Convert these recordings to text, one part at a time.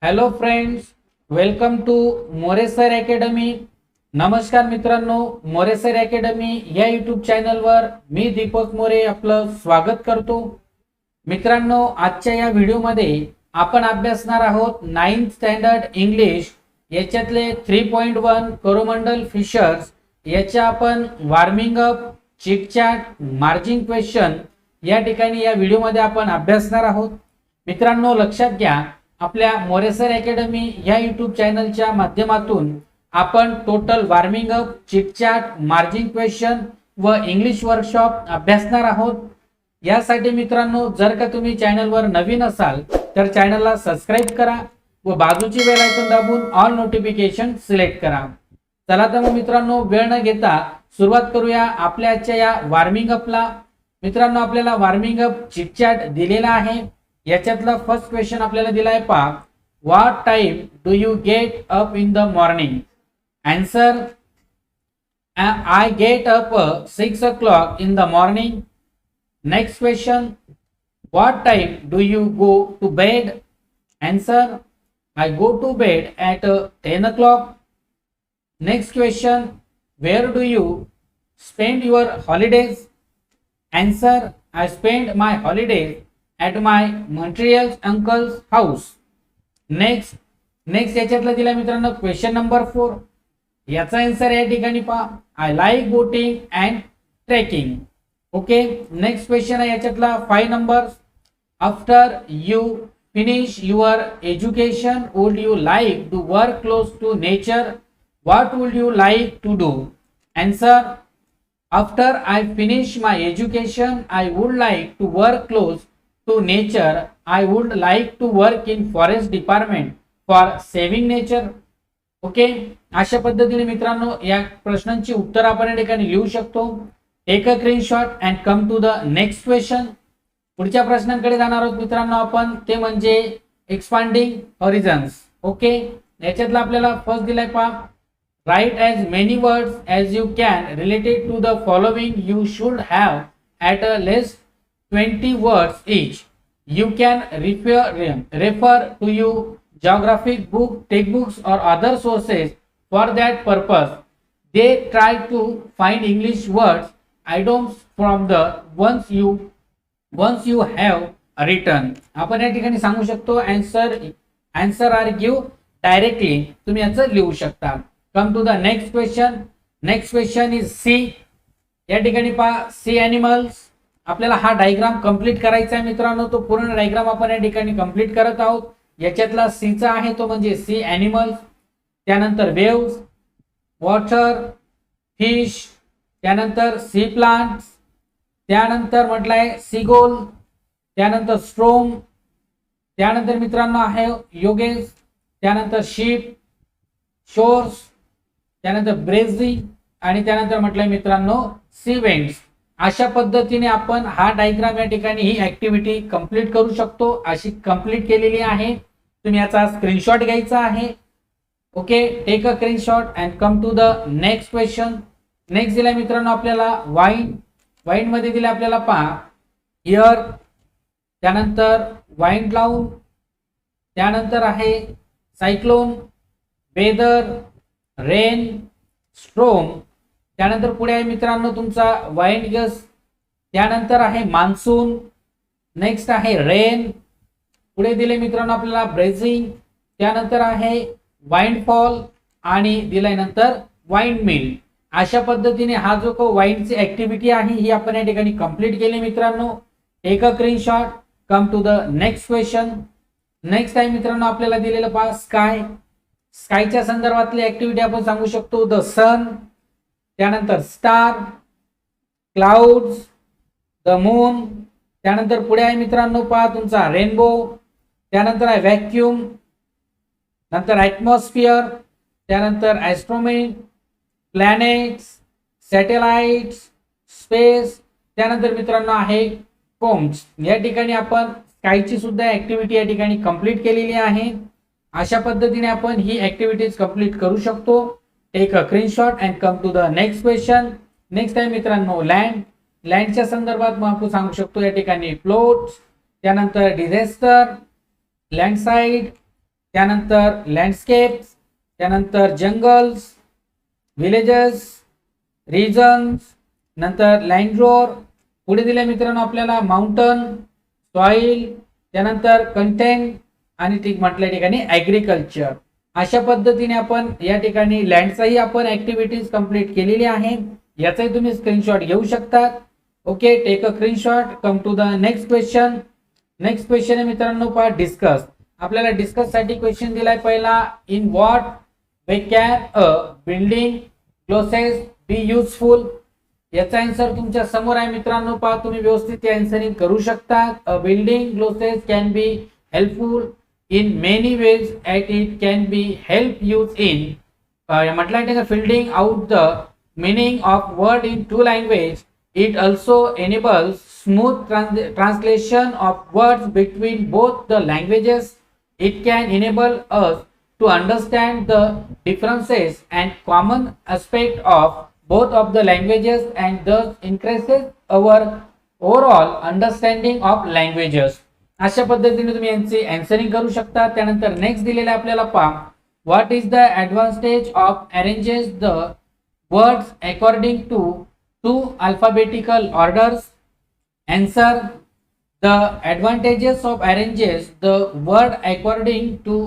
Hello friends, welcome to Moresar academy. नमस्कार मित्रांनो, मोरेसर academy या यूट्यूब चॅनलवर मी दीपक मोरे आपलं स्वागत करतो. मित्रांनो, आजच्या या व्हिडिओमध्ये आपण अभ्यासणार आहोत 9th स्टँडर्ड इंग्लिश याच्यातले 3.1 कोरोमंडल फिशर्स याच्या आपण warming up, chit chat, margin question या ठिकाणी या व्हिडिओमध्ये आपण अभ्यासणार आहोत. मित्रांनो, लक्षात घ्या, आपल्या मोरेसर अकॅडमी या यूट्यूब चॅनलच्या माध्यमातून आपण total warming up, chit chat, margin question व इंग्लिश वर्कशॉप अभ्यासणार आहोत. यासाठी मित्रांनो, जर का तुम्ही चॅनलवर नवीन असाल तर चॅनलला सबस्क्राइब करा व बाजूची बेल आयकॉन दाबून ऑल नोटिफिकेशन सिलेक्ट करा. चला तर मग मित्रांनो, वेळ न घेता सुरुवात करूया आपल्या आजच्या या वॉर्मिंग अपला. मित्रांनो, आपल्याला वॉर्मिंग अप, चिट चॅट दिलेला आहे. याच्यातला फर्स्ट क्वेश्चन आपल्याला दिलाय पहा. What time do you get up in the morning? Answer, I get up 6 o'clock in the morning. Next question, what time do you go to bed? Answer, I go to bed at 10 o'clock. Next question, where do you spend your holidays? Answer, I spend my holidays at my Montreal's uncle's house. Next याच्यातला दिला मित्रांनो question number 4. याचा answer या ठिकाणी पहा. I like boating and trekking. Okay, next question आहे याच्यातला 5 number. After you finish your education would you like to work close to nature? What would you like to do? Answer, after I finish my education I would like to work close to nature. I would like to work in forest department for saving nature. Okay, अशा पद्धतीने मित्रांनो या प्रश्नांची उत्तर आपण या ठिकाणी लिहू शकतो. Take a screenshot and come to the next question. पुढच्या प्रश्नांकडे जाणार आहोत मित्रांनो आपण, ते म्हणजे एक्सपांडिंग हॉरिझन्स. ओके, याच्यातला आपल्याला फर्स्ट दिलाय पहा. Write as many words as you can related to the following. You should have at a least 20 words each. You can refer to your geographic book, textbooks or other sources for that purpose. They try to find English words, idioms from the ones you have written. आपण या ठिकाणी सांगू शकतो answer or give directly. तुम्ही याचं लिहू शकता. Come to the next question. Next question is C. या ठिकाणी पहा, सी एनिमल्स. आपल्याला हा डायग्राम कंप्लीट करायचा आहे मित्रांनो. तो पूर्ण डायग्राम आपण या ठिकाणी कंप्लीट करत आहोत. याच्यातला सी चा आहे तो म्हणजे सी एनिमल्स, त्यानंतर वेव्स, वॉटर, फिश, त्यानंतर सी प्लांट्स, त्यानंतर म्हटलंय सीगोल, त्यानंतर स्ट्रोम, त्यानंतर मित्रांनो आहे योगेश, त्यानंतर शिप, शोर्स, त्यानंतर ब्रेझी आणि त्यानंतर म्हटलंय मित्रांनो सी वेंट्स. अशा पद्धतीने आपण हा डायग्राम या ठिकाणी ही ऍक्टिव्हिटी कंप्लीट करू शकतो. अशी कंप्लीट केलेली आहे. तुम्ही याचा स्क्रीनशॉट घ्यायचा आहे. Okay, take a screenshot and come to the next question. Next दिलाय मित्रांनो आपल्याला वाईन. वाईन मध्ये दिले आपल्याला पहा इयर, त्यानंतर वाईन क्लाउड, त्यानंतर आहे सायक्लोन, वेदर, रेन, स्ट्रोम, त्यानंतर पुढे आहे मित्रांनो तुमचा वाइंड गस्ट, त्यानंतर आहे मान्सून, नेक्स्ट आहे रेन, पुढे दिले मित्रांनो आपल्याला ब्रेझिंग, त्यानंतर आहे वाइंड फॉल आणि दिलाय नंतर वाइंड मिल. अशा पद्धतीने हा जो को वाइंडची ऍक्टिव्हिटी आहे ही आपण या ठिकाणी कंप्लीट केली मित्रांनो. Take a screenshot, come to the next question. Next आहे मित्रांनो आपल्याला दिलेलं पहा स्काय. स्कायच्या संदर्भातली ऍक्टिव्हिटी आपण सांगू शकतो द सन, त्यानंतर स्टार, क्लाउड्स, द मून, त्यानंतर पुढे आहे मित्रांनो पहा तुमचा रेनबो, त्यानंतर आहे व्हॅक्यूम, नंतर ॲटमॉस्फिअर, त्यानंतर ॲस्ट्रोनॉमी, प्लॅनेट्स, सॅटेलाइट्स, स्पेस, त्यानंतर मित्रांनो आहे कोम्स. या ठिकाणी आपण स्कायची सुद्धा ऍक्टिव्हिटी या ठिकाणी कंप्लीट केलेली आहे. अशा पद्धतीने आपण ही ऍक्टिव्हिटीज कंप्लीट करू शकतो. Take a screenshot and come to the next question. Next आहे मित्रांनो लँड. लँडच्या संदर्भात मग आपण सांगू शकतो या ठिकाणी फ्लोट्स, त्यानंतर डिझास्टर, लँडस्लाइड, त्यानंतर लँडस्केप्स, त्यानंतर जंगल्स, विलेजेस, रिजन्स, नंतर लँडरोर, पुढे दिले मित्रांनो आपल्याला माउंटन, सॉइल, त्यानंतर कंटेंट आणि ठीक म्हटल्या ठिकाणी ऍग्रीकल्चर. अशा पद्धतीने आपण या ठिकाणी लँडचाही आपण ऍक्टिव्हिटीज कंप्लीट केलेली आहे. याचाही तुम्ही स्क्रीनशॉट घेऊ शकतात. Okay, take a screenshot. Come to the next question. Next question आहे मित्रांनो पहा डिस्कस. आपल्याला डिस्कस साठी क्वेश्चन दिलाय पहिला, in what way can a building closes B useful. याचा आन्सर तुमच्या समोर आहे मित्रांनो, पहा तुम्ही व्यवस्थित आन्सरिंग करू शकता. A building clauses can be helpful in many ways at it can be help use in म्हटलं fielding out the meaning of word in two language. It also enables smooth translation of words between both the languages. It can enable us to understand the differences and common aspect of both of the languages and thus increases our overall understanding of languages. अशा पद्धतीने तुम्ही यांची answering करू शकता. त्यानंतर next दिलेला आपल्याला पहा, what is the advantage of arranges the words according to to alphabetical orders. Answer, the advantages of arranges the word according to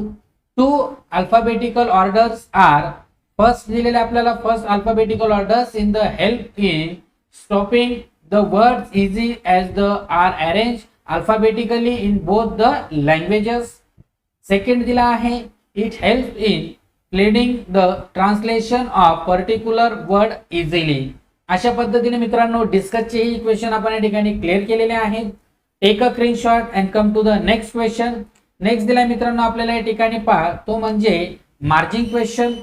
to alphabetical orders are. First दिलेले आपल्याला first alphabetical orders in the help in stopping the words easy as the are arrange alphabetically in both the languages. Second दिला आहे, it helps in leading the translation of particular word easily. अशा पद्धतीने मित्रांनो डिस्कसचे ही question आपण या ठिकाणी clear केलेले आहेत. Take a screenshot and come to the next question. Next दिला मित्रांनो आपल्याला या ठिकाणी पहा, तो म्हणजे मार्जिन क्वेश्चन.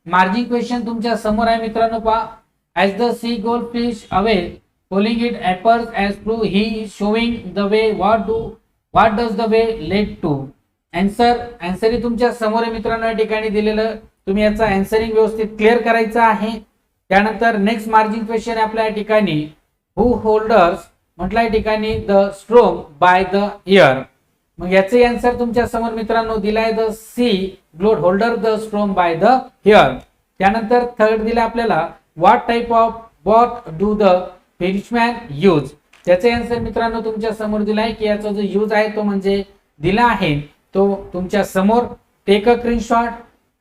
मार्जिन क्वेश्चन तुमच्या समोर आहे मित्रांनो पहा, as the see gold fish away calling it apples as true he is showing the way what does the way lead to. Answer ही तुमच्या समोर मित्रांनो या ठिकाणी दिलेलं, तुम्ही याचा आन्सरिंग व्यवस्थित क्लिअर करायचा आहे. त्यानंतर नेक्स्ट मार्जिन क्वेश्चन आहे आपल्या ठिकाणी, हु होल्डर्स म्हटलं या ठिकाणी the storm by the year. मग याचे आन्सर तुमच्या समोर मित्रांनो दिलाय, the sea gold holder the storm by the year. त्यानंतर थर्ड दिला आपल्याला, what type of boat do the fishman use. त्याचे आन्सर मित्रांनो तुमच्या समोर दिला आहे की याचा जो यूज आहे तो म्हणजे दिला आहे तो तुमच्या समोर. Take a screenshot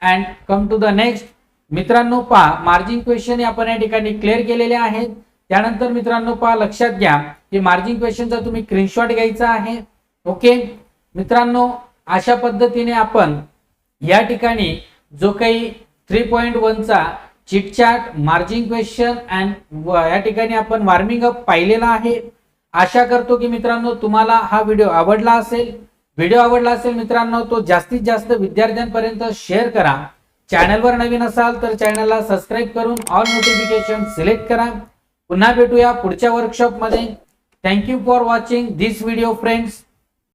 and come to the next. मित्रांनो पहा, मार्जिन क्वेश्चन आपण या ठिकाणी क्लिअर केलेले आहेत. त्यानंतर मित्रांनो पहा, लक्षात घ्या की मार्जिन क्वेश्चनचा तुम्ही स्क्रीनशॉट घ्यायचा आहे. ओके मित्रांनो, अशा पद्धतीने आपण या ठिकाणी जो काही 3.1 चा chit chat margin question and या ठिकाणी आपण वॉर्मिंग अप पाहिलेला आहे. आशा करतो की मित्रांनो तुम्हाला हा व्हिडिओ आवडला असेल. व्हिडिओ आवडला असेल मित्रांनो तो जास्तीत जास्त विद्यार्थ्यांपर्यंत शेअर करा. चॅनलवर नवीन असाल तर चॅनलला सबस्क्राईब करून ऑल नोटिफिकेशन सिलेक्ट करा. पुन्हा भेटूया पुढच्या वर्कशॉप मध्ये. Thank you for watching this video friends.